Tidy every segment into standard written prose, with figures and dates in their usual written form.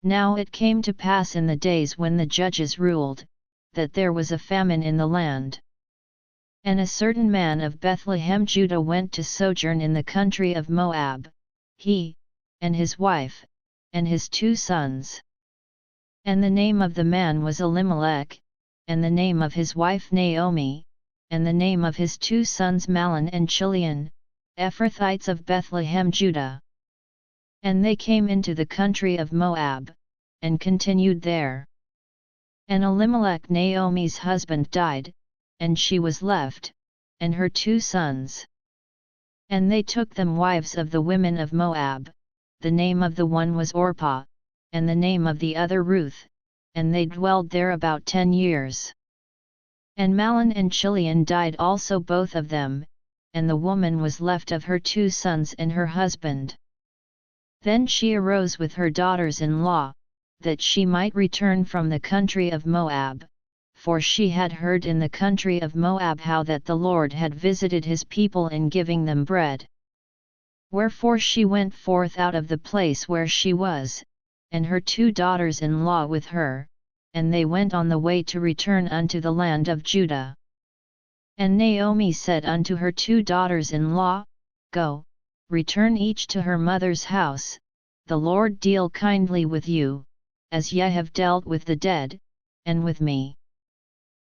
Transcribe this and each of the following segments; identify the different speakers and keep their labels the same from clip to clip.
Speaker 1: Now it came to pass in the days when the judges ruled, that there was a famine in the land. And a certain man of Bethlehem Judah went to sojourn in the country of Moab, he, and his wife, and his 2 sons. And the name of the man was Elimelech, and the name of his wife Naomi, and the name of his 2 sons Mahlon and Chilion, Ephrathites of Bethlehem Judah. And they came into the country of Moab, and continued there. And Elimelech Naomi's husband died, and she was left, and her 2 sons. And they took them wives of the women of Moab, the name of the one was Orpah, and the name of the other Ruth, and they dwelled there about 10 years. And Mahlon and Chilion died also both of them, and the woman was left of her 2 sons and her husband. Then she arose with her daughters-in-law, that she might return from the country of Moab, for she had heard in the country of Moab how that the Lord had visited his people in giving them bread. Wherefore she went forth out of the place where she was, and her 2 daughters-in-law with her, and they went on the way to return unto the land of Judah. And Naomi said unto her 2 daughters-in-law, Go, return each to her mother's house, the Lord deal kindly with you, as ye have dealt with the dead, and with me.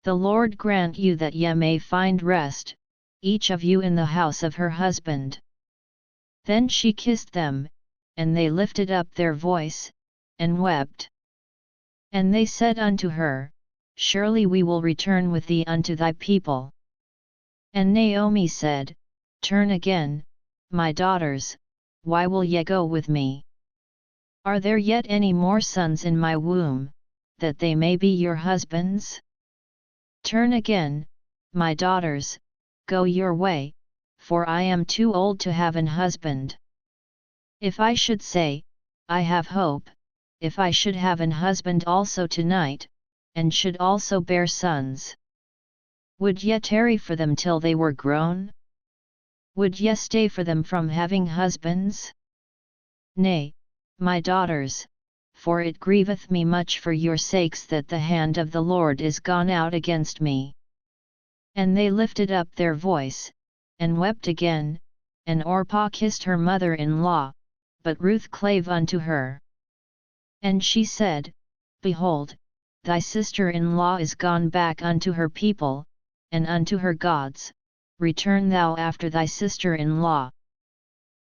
Speaker 1: The Lord grant you that ye may find rest, each of you in the house of her husband. Then she kissed them, and they lifted up their voice, and wept. And they said unto her, Surely we will return with thee unto thy people. And Naomi said, Turn again, my daughters, why will ye go with me? Are there yet any more sons in my womb, that they may be your husbands? Turn again, my daughters, go your way, for I am too old to have an husband. If I should say, I have hope, if I should have an husband also tonight, and should also bear sons. Would ye tarry for them till they were grown? Would ye stay for them from having husbands? Nay, my daughters, for it grieveth me much for your sakes that the hand of the Lord is gone out against me. And they lifted up their voice, and wept again, and Orpah kissed her mother-in-law, but Ruth clave unto her. And she said, Behold, thy sister-in-law is gone back unto her people, and unto her gods, return thou after thy sister-in-law.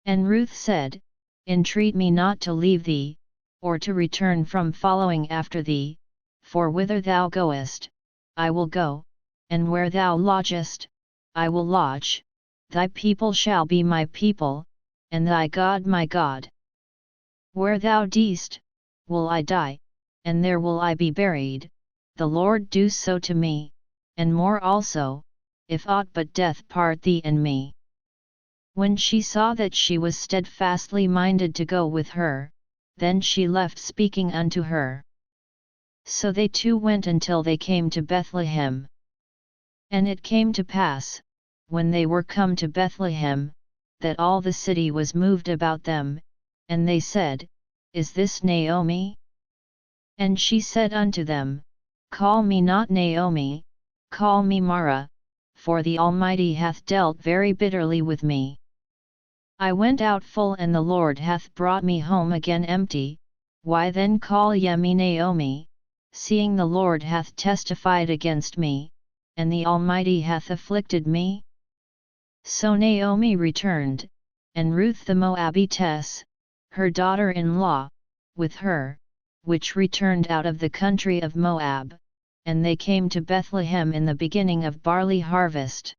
Speaker 1: And Ruth said, Entreat me not to leave thee, or to return from following after thee, for whither thou goest, I will go, and where thou lodgest, I will lodge, thy people shall be my people, and thy God my God. Where thou diest, will I die, and there will I be buried, the Lord do so to me, and more also, if aught but death part thee and me. When she saw that she was steadfastly minded to go with her, then she left speaking unto her. So they 2 went until they came to Bethlehem. And it came to pass, when they were come to Bethlehem, that all the city was moved about them, and they said, Is this Naomi? And she said unto them, Call me not Naomi, call me Mara, for the Almighty hath dealt very bitterly with me. I went out full and the Lord hath brought me home again empty, why then call ye me Naomi, seeing the Lord hath testified against me, and the Almighty hath afflicted me? So Naomi returned, and Ruth the Moabitess, her daughter-in-law, with her, which returned out of the country of Moab, and they came to Bethlehem in the beginning of barley harvest.